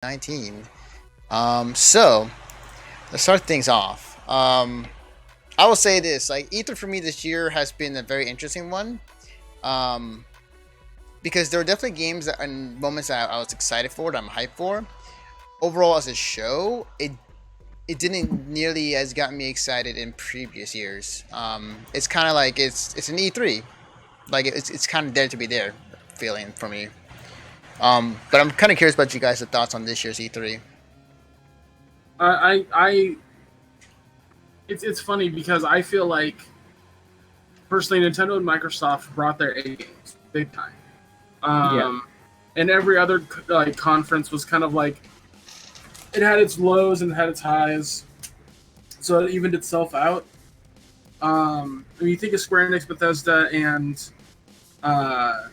19. So let's start things off. I will say this: like E3 for me this year has been a very interesting one. Um, because there were definitely games that and moments that I was excited for, that I'm hyped for. Overall, as a show, it didn't nearly as got me excited in previous years. It's kind of like it's an E3, like it's kind of there to be there feeling for me. But I'm kind of curious about you guys' thoughts on this year's E3. I it's funny because I feel like personally Nintendo and Microsoft brought their A games big time. Yeah. And every other like conference was kind of like it had its lows and it had its highs, so it evened itself out. When you think of Square Enix, Bethesda, and uh,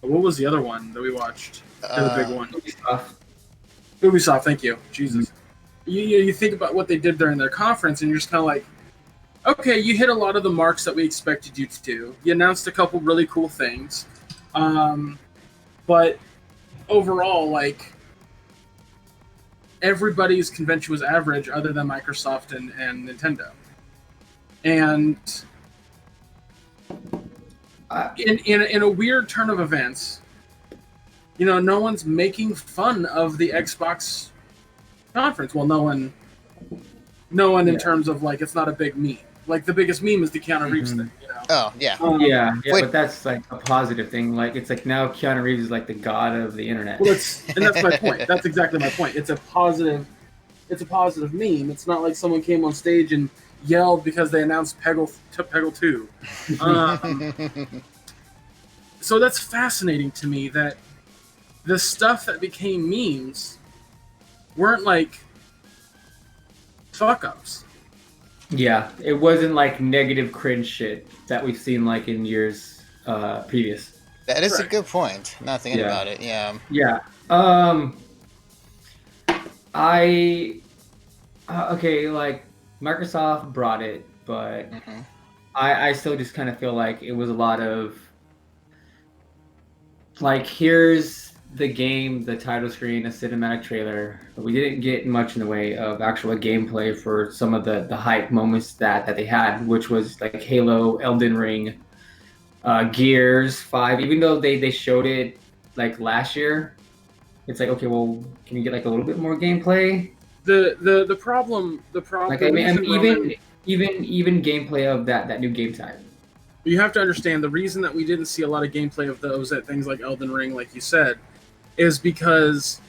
what was the other one that we watched? The big one, Ubisoft. Ubisoft. Thank you, Jesus. You think about what they did during their conference, and you're just kind of like, okay, you hit a lot of the marks that we expected you to do. You announced a couple really cool things, but overall, like everybody's convention was average, other than Microsoft and Nintendo. And in a weird turn of events, no one's making fun of the Xbox conference. Well, no one in terms of like it's not a big meme. Like the biggest meme is the Keanu Reeves thing. Oh yeah. Yeah, Wait. but that's like a positive thing. Like it's like now Keanu Reeves is like the god of the internet. Well, that's my point. That's exactly my point. It's a positive meme. It's not like someone came on stage and yelled because they announced Peggle 2. So that's fascinating to me that the stuff that became memes weren't like fuck ups. Yeah, it wasn't like negative cringe shit that we've seen like in years previous. That is a Correct. good point. Not thinking Yeah. about it. Yeah. Yeah. I okay, like Microsoft brought it, but Hmm. I still just kind of feel like it was a lot of like here's the game, the title screen, a cinematic trailer, but we didn't get much in the way of actual gameplay for some of the hype moments that they had, which was like Halo, Elden Ring, Gears 5. Even though they showed it like last year, it's like okay, well, can you get like a little bit more gameplay? The problem Like the I mean reason Roman even gameplay of that new game type. you have to understand the reason that we didn't see a lot of gameplay of those at things like Elden Ring, like you said, is because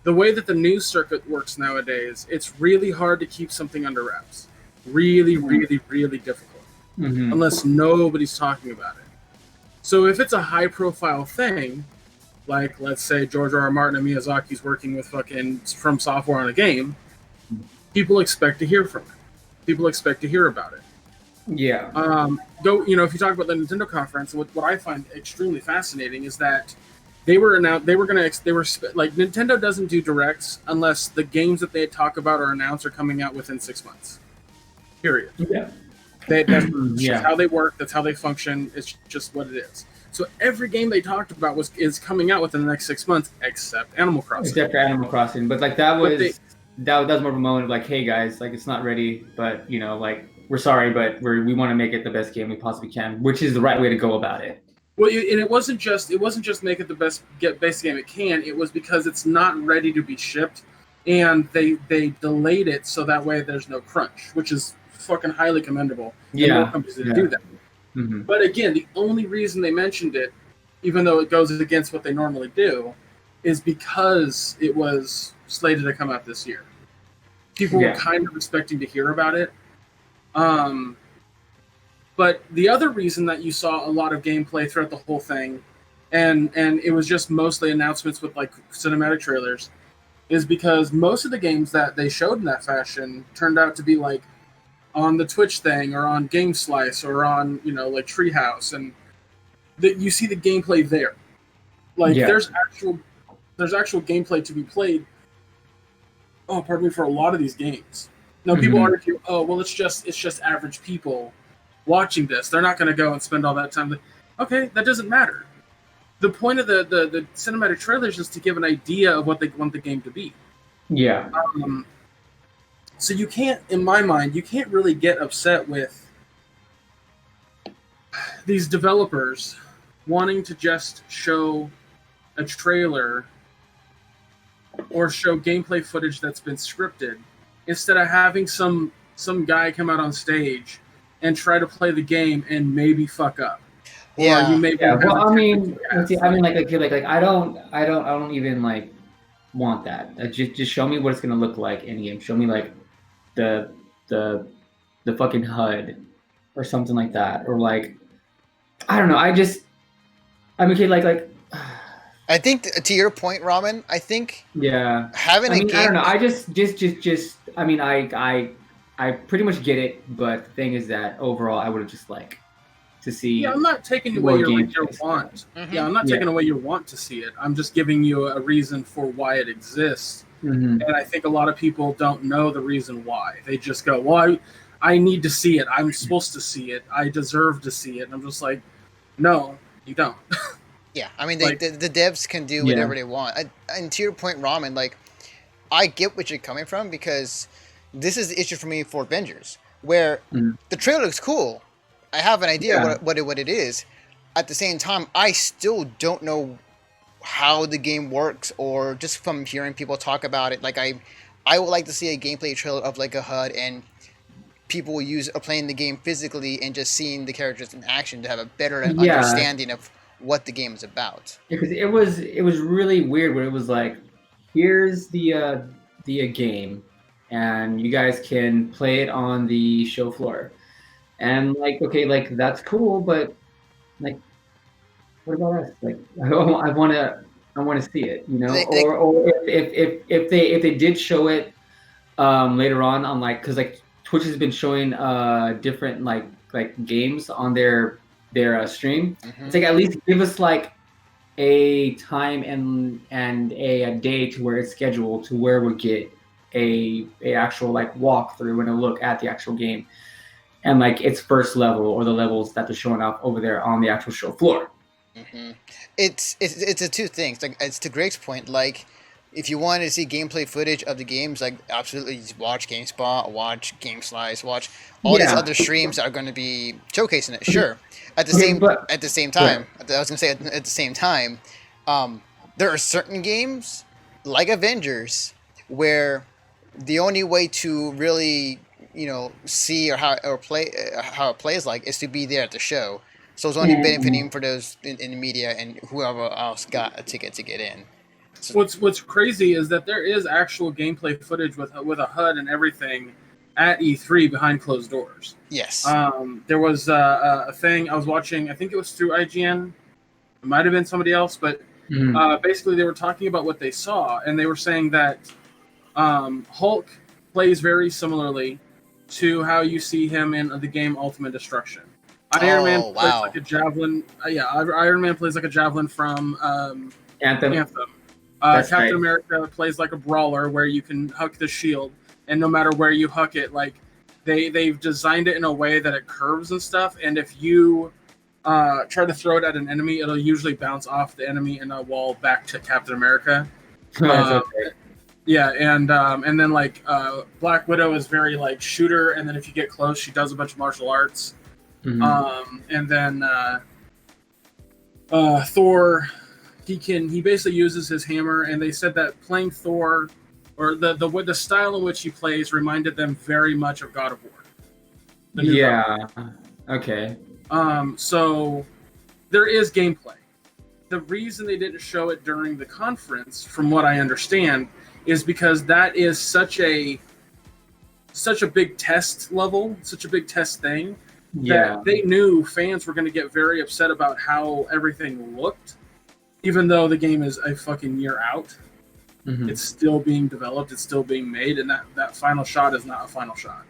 the way that the news circuit works nowadays, it's really hard to keep something under wraps. Really, really, really difficult. Mm-hmm. Unless nobody's talking about it. So if it's a high profile thing, like let's say George R. R. Martin and Miyazaki's working with fucking From Software on a game, people expect to hear from it. People expect to hear about it. Yeah. If you talk about the Nintendo conference, what I find extremely fascinating is that they were announced. Like Nintendo doesn't do directs unless the games that they talk about or announce are coming out within 6 months. Period. Yeah. That's just Yeah. how they work. That's how they function. It's just what it is. So every game they talked about is coming out within the next 6 months, except Animal Crossing. Except for Animal Crossing, but like that But was that was more of a moment of like, hey guys, like it's not ready, but like we're sorry, but we want to make it the best game we possibly can, which is the right way to go about it. Well, and it wasn't just make it the best game it can. It was because it's not ready to be shipped, and they delayed it so that way there's no crunch, which is fucking highly commendable. And more companies that do that. Mm-hmm. But again, the only reason they mentioned it, even though it goes against what they normally do, is because it was slated to come out this year. People were kind of expecting to hear about it. But the other reason that you saw a lot of gameplay throughout the whole thing, and it was just mostly announcements with like cinematic trailers, is because most of the games that they showed in that fashion turned out to be like on the Twitch thing or on GameSlice or on like Treehouse, and that you see the gameplay there. Like there's actual gameplay to be played. Oh, pardon me, for a lot of these games. Now people argue, oh well, it's just average people watching this. They're not going to go and spend all that time. Okay, that doesn't matter. the point of the cinematic trailers is to give an idea of what they want the game to be. Yeah. So you can't, in my mind, you can't really get upset with these developers wanting to just show a trailer or show gameplay footage that's been scripted instead of having some guy come out on stage and try to play the game and maybe fuck up. Yeah. Or you maybe Well, I mean, I don't even like want that. Just show me what it's gonna look like in game. Show me like the fucking HUD or something like that, or like I don't know. I mean, okay, like. I think to your point, Ramen, I think having a game. I don't know. I just. I mean, I pretty much get it, but the thing is that overall, I would have just like to see. Yeah, I'm not taking away your want. Mm-hmm. Yeah, I'm not taking away your want to see it. I'm just giving you a reason for why it exists. Mm-hmm. And I think a lot of people don't know the reason why. They just go, "Well, I need to see it. I'm supposed to see it. I deserve to see it." And I'm just like, "No, you don't." Yeah, I mean, the devs can do whatever they want. And to your point, Ramen, like, I get what you're coming from because this is the issue for me for Avengers, where the trailer looks cool. I have an idea what it is. At the same time, I still don't know how the game works, or just from hearing people talk about it. Like, I would like to see a gameplay trailer of like a HUD and people playing the game physically and just seeing the characters in action to have a better understanding of what the game is about. Because it was really weird where it was like, here's the game, and you guys can play it on the show floor, and like, okay, like that's cool, but like, what about us? Like, I want to see it, you know. Or if they did show it later on like, because like Twitch has been showing different like games on their stream. Mm-hmm. It's like, at least give us like a time and a day to where it's scheduled to where we get a actual like walkthrough and a look at the actual game and like its first level or the levels that they're showing off over there on the actual show floor. Mm-hmm. It's a two things. Like, it's to Greg's point, like, if you wanted to see gameplay footage of the games, like, absolutely just watch GameSpot, watch GameSlice, watch all these other streams that are going to be showcasing it. Sure. At the same time, I was going to say at the same time, there are certain games like Avengers where the only way to really, see or how it plays like is to be there at the show. So it's only benefiting for those in the media and whoever else got a ticket to get in. What's crazy is that there is actual gameplay footage with a HUD and everything at E3 behind closed doors. Yes. There was a thing I was watching. I think it was through IGN. It might have been somebody else, but basically they were talking about what they saw, and they were saying that Hulk plays very similarly to how you see him in the game Ultimate Destruction. Iron Man plays like a javelin. Iron Man plays like a javelin from Anthem. Captain America plays like a brawler where you can huck the shield, and no matter where you huck it, like they've designed it in a way that it curves and stuff. And if you try to throw it at an enemy, it'll usually bounce off the enemy in a wall back to Captain America. Yeah, and then like Black Widow is very like shooter, and then if you get close, she does a bunch of martial arts. And then Thor, he basically uses his hammer, and they said that playing Thor, or the style in which he plays, reminded them very much of God of War. Okay. So there is gameplay. The reason they didn't show it during the conference, from what I understand, is because that is such a big test level, such a big test thing, that they knew fans were going to get very upset about how everything looked, even though the game is a fucking year out. It's still being developed, it's still being made, and that final shot is not a final shot.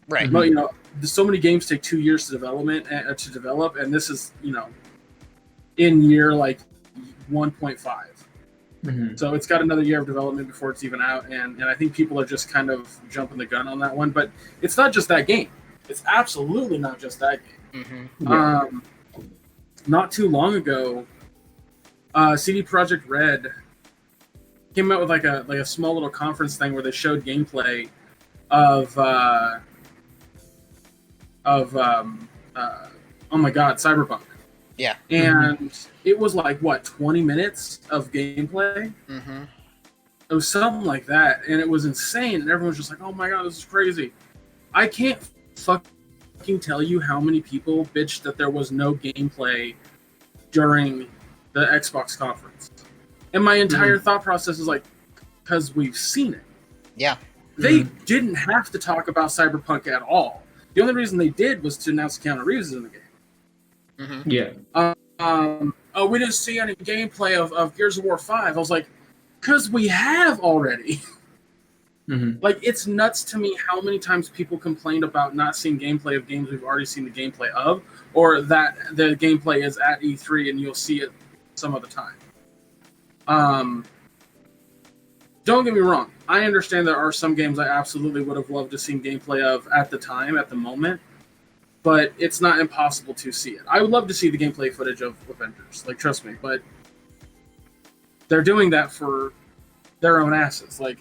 Right. But so many games take 2 years to develop, and this is in year like 1.5. So it's got another year of development before it's even out, and I think people are just kind of jumping the gun on that one. But it's not just that game. It's absolutely not just that game. Not too long ago, CD Projekt Red came out with like a small little conference thing where they showed gameplay of oh my god, Cyberpunk. Yeah. And it was like what, 20 minutes of gameplay? Mm-hmm. It was something like that, and it was insane. And everyone was just like, "Oh my god, this is crazy." I can't fucking tell you how many people bitched that there was no gameplay during the Xbox conference. And my entire thought process is like, because we've seen it. Yeah. They didn't have to talk about Cyberpunk at all. The only reason they did was to announce Keanu Reeves is in the game. Mm-hmm. Yeah. Oh, we didn't see any gameplay of Gears of War 5. I was like, because we have already. Like, it's nuts to me how many times people complained about not seeing gameplay of games we've already seen the gameplay of, or that the gameplay is at E3 and you'll see it some other time. Don't get me wrong. I understand there are some games I absolutely would have loved to see gameplay of at the time, at the moment, but it's not impossible to see it. I would love to see the gameplay footage of Avengers, like, trust me, but they're doing that for their own asses. Like,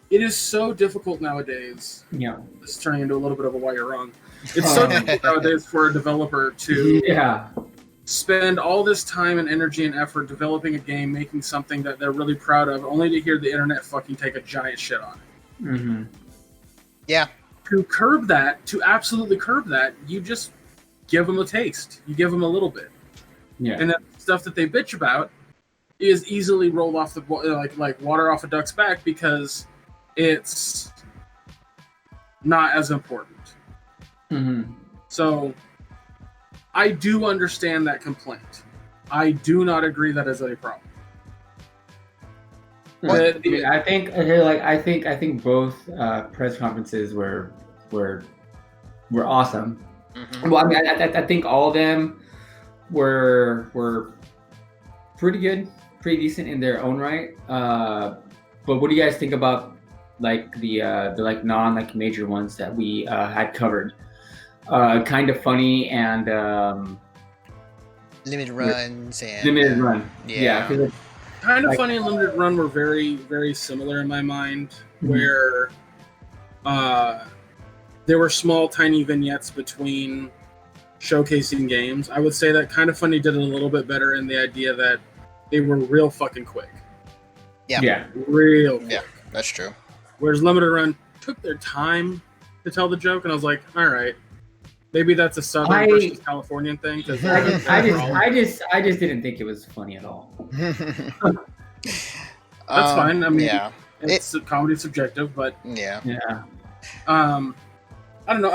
it is so difficult nowadays. Yeah. This is turning into a little bit of a why you're wrong. It's so difficult nowadays for a developer to spend all this time and energy and effort developing a game, making something that they're really proud of, only to hear the internet fucking take a giant shit on it. Yeah. To curb that, to absolutely curb that, you just give them a taste. You give them a little bit. Yeah. And that stuff that they bitch about is easily rolled off the like water off a duck's back because it's not as important. So I do understand that complaint. I do not agree that is a problem. I think both press conferences were awesome. Well, I mean, I think all of them were pretty good, pretty decent in their own right. But what do you guys think about like the like non like major ones that we had covered? Kind of funny and limited runs and limited run. Yeah. Kind of funny and limited run were very, very similar in my mind, where there were small, tiny vignettes between showcasing games. I would say that Kind of Funny did it a little bit better in the idea that they were real fucking quick. Yeah. Real quick. Yeah, that's true. Whereas Limited Run took their time to tell the joke, and I was like, all right, maybe that's a Southern versus Californian thing. I just didn't think it was funny at all. That's fine. I mean, it's comedy subjective, but yeah. I don't know.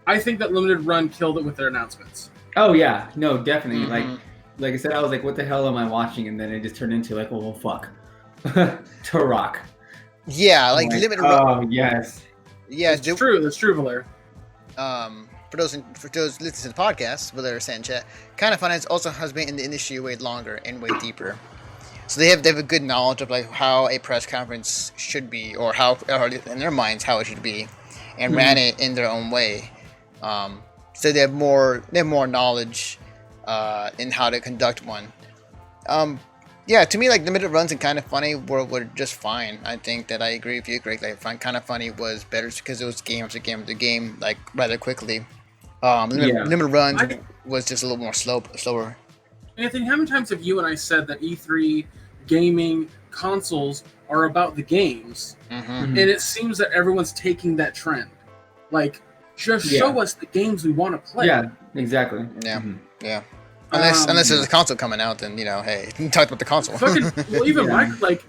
I think that Limited Run killed it with their announcements. Oh yeah, no, definitely. Like I said, I was like, what the hell am I watching? And then it just turned into like, oh well, fuck, Turok. Yeah, like Limited Run. Oh yes. Yeah, that's true. That's true, Valer. For those listening to the podcast, Valer Sanchez, Kind of Funny also has been in the industry way longer and way deeper. So they have a good knowledge of like how a press conference should be, or in their minds how it should be, and ran it in their own way. So they have more knowledge in how to conduct one. Yeah, to me, like Limited Runs and Kind of Funny were just fine. I think that I agree with you, Greg. Like, Kind of Funny was better because it was game after game after game, like rather quickly. Limited Runs was just a little more slower. Anthony, how many times have you and I said that E3 gaming consoles are about the games, and it seems that everyone's taking that trend. Like, just show us the games we want to play. Yeah, exactly. Yeah, yeah. Unless there's a console coming out, then hey, talk about the console. Even Mike, like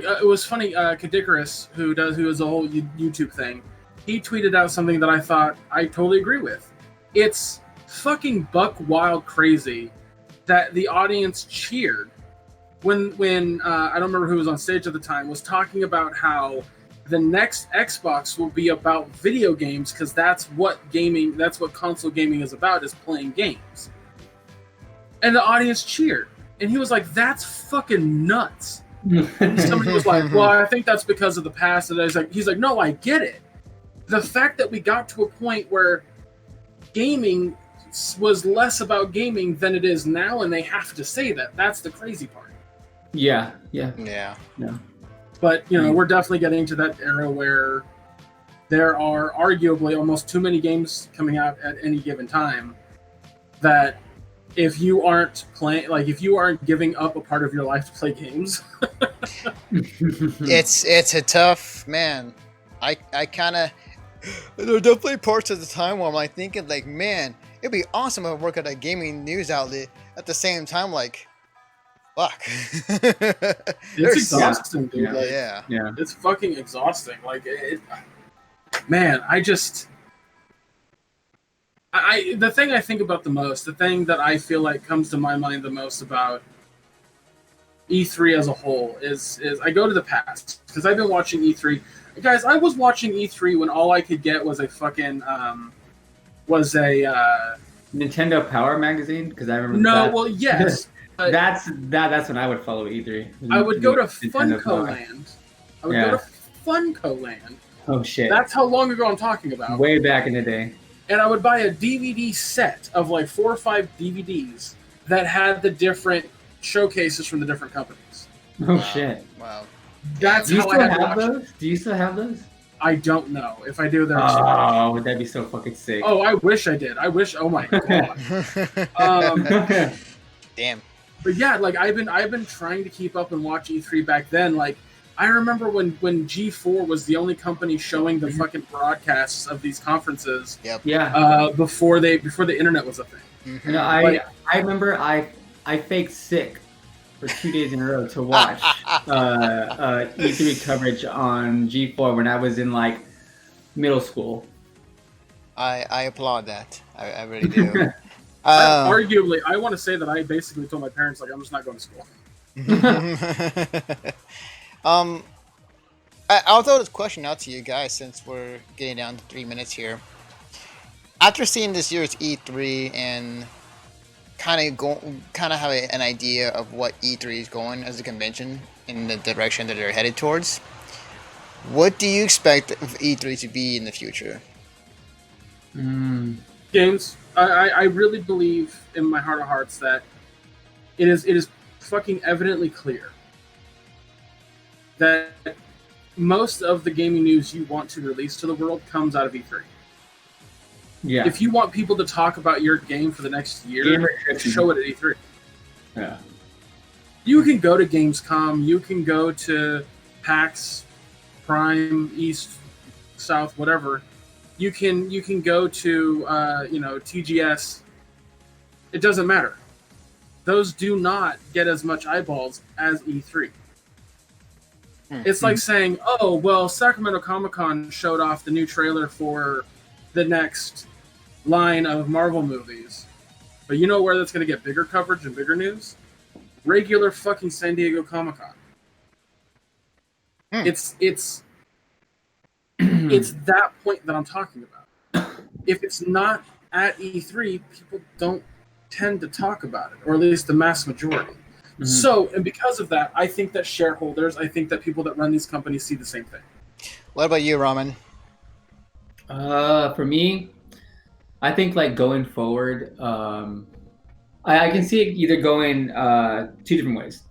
it was funny. Kadikarus, who is a whole YouTube thing, he tweeted out something that I thought I totally agree with. It's fucking buck wild crazy that the audience cheered when I don't remember who was on stage at the time, was talking about how the next Xbox will be about video games because that's what console gaming is about, is playing games. And the audience cheered. And he was like, that's fucking nuts. And somebody was like, well, I think that's because of the past. And he's like, no, I get it. The fact that we got to a point where gaming was less about gaming than it is now, and they have to say that. That's the crazy part. Yeah. Yeah. But we're definitely getting to that era where there are arguably almost too many games coming out at any given time that if you aren't playing, like if you aren't giving up a part of your life to play games, it's a tough, man. I kind of, there are definitely parts of the time where I'm like thinking like, man, it'd be awesome to work at a gaming news outlet. At the same time, like, fuck. it's exhausting, dude. Like, yeah. It's fucking exhausting. Like, man, the thing I think about the most, the thing that I feel like comes to my mind the most about E3 as a whole is I go to the past because I've been watching E3. Guys, I was watching E3 when all I could get was a fucking Nintendo Power magazine, because I remember. No, well, yes. That's when I would follow E3. I would go to Nintendo Funko Power. Land. I would go to Funko Land. Oh shit! That's how long ago I'm talking about. Way back in the day. And I would buy a DVD set of like 4 or 5 DVDs that had the different showcases from the different companies. Oh shit! Wow. That's Do you how still I had to have watch those? it. Do you still have those? I don't know. If I do, they're Oh, that'd be so fucking sick. Oh, I wish I did. I wish. Oh my god. Damn. But yeah, like I've been trying to keep up and watch E3 back then. Like I remember when G4 was the only company showing the fucking broadcasts of these conferences. Yep. Yeah. Before the internet was a thing. Mm-hmm. You know, I remember I faked sick for 2 days in a row to watch E3 coverage on G4 when I was in like middle school. I applaud that. I really do. Arguably, I want to say that I basically told my parents like I'm just not going to school. I'll throw this question out to you guys since we're getting down to 3 minutes here. After seeing this year's E3 and kind of have an idea of what E3 is going as a convention in the direction that they're headed towards, what do you expect of E3 to be in the future? James, I really believe in my heart of hearts that it is fucking evidently clear that most of the gaming news you want to release to the world comes out of E3. Yeah. If you want people to talk about your game for the next year, show it at E3. Yeah. You can go to Gamescom, you can go to PAX, Prime, East, South, whatever. You can go to TGS. It doesn't matter. Those do not get as much eyeballs as E3. It's like saying, oh, well, Sacramento Comic-Con showed off the new trailer for the next line of Marvel movies. But you know where that's going to get bigger coverage and bigger news? Regular fucking San Diego Comic-Con. It's that point that I'm talking about. If it's not at E3, people don't tend to talk about it, or at least the mass majority. So, and because of that, I think that shareholders, I think that people that run these companies see the same thing. What about you, Raman? For me, I think like going forward, I can see it either going 2 different ways.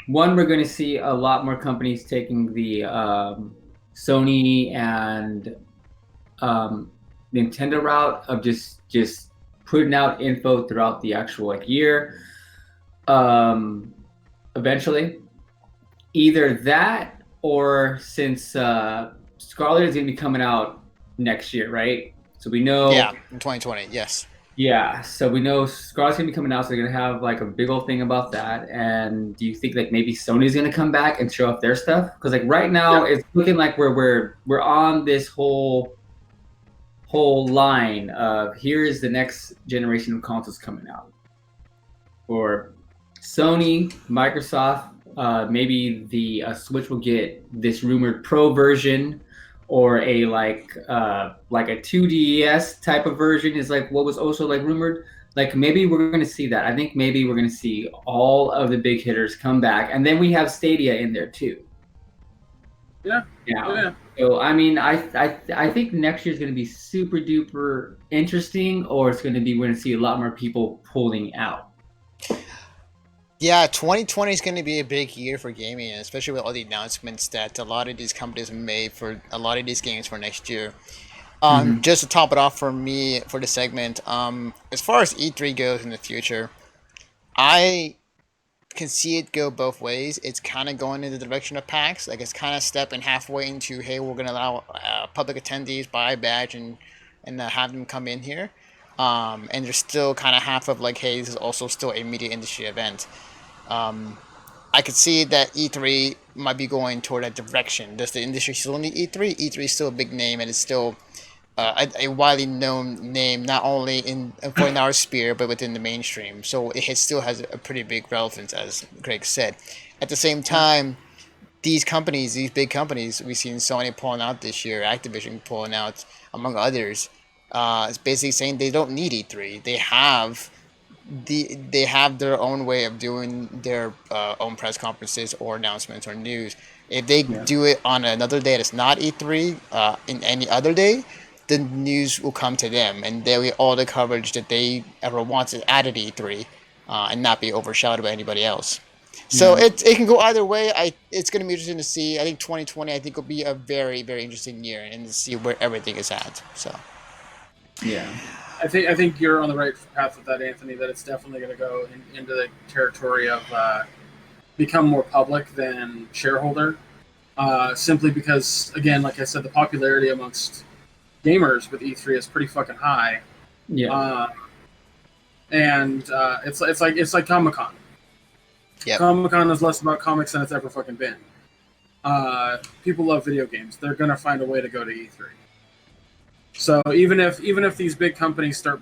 One, we're going to see a lot more companies taking the Sony and Nintendo route of just putting out info throughout the actual year. Eventually, either that or since Scarlet is going to be coming out next year, right? So we know. Yeah, in 2020, yes. Yeah, so we know Scarlet's going to be coming out, so they're going to have like a big old thing about that. And do you think like maybe Sony's going to come back and show off their stuff? Because like right now it's looking like we're on this whole line of here's the next generation of consoles coming out. For Sony, Microsoft, maybe the Switch will get this rumored Pro version, or a like a 2DS type of version is like what was also like rumored. Like maybe we're going to see that. I think maybe we're going to see all of the big hitters come back, and then we have Stadia in there too. Yeah. Yeah. So I mean, I think next year is going to be super duper interesting, or it's going to be we're going to see a lot more people pulling out. Yeah, 2020 is going to be a big year for gaming, especially with all the announcements that a lot of these companies made for a lot of these games for next year. Hmm. Just to top it off for me for the segment, as far as E3 goes in the future, I can see it go both ways. It's kind of going in the direction of PAX, like it's kind of stepping halfway into, hey, we're going to allow public attendees buy a badge and have them come in here. And there's still kind of half of like, hey, this is also still a media industry event. Um, I could see that E3 might be going toward that direction. Does the industry still need E3? E3 is still a big name and it's still a widely known name, not only in our sphere but within the mainstream. So it still has a pretty big relevance, as Greg said. At the same Yeah. time, these companies, these big companies, we've seen Sony pulling out this year, Activision pulling out, among others. It's basically saying they don't need E3. They have their own way of doing their own press conferences or announcements or news. If they Yeah. do it on another day that's not E3, in any other day, the news will come to them, and they'll get all the coverage that they ever wanted at E3, and not be overshadowed by anybody else. So Yeah. it can go either way. It's going to be interesting to see. I think 2020 I think will be a very very interesting year, and to see where everything is at. So Yeah. I think you're on the right path with that, Anthony. That it's definitely going to go into the territory of become more public than shareholder. Simply because, again, like I said, the popularity amongst gamers with E3 is pretty fucking high. Yeah. Uh, and it's like Comic Con. yep. Comic Con is less about comics than it's ever fucking been. People love video games. They're gonna find a way to go to E3. So even if these big companies start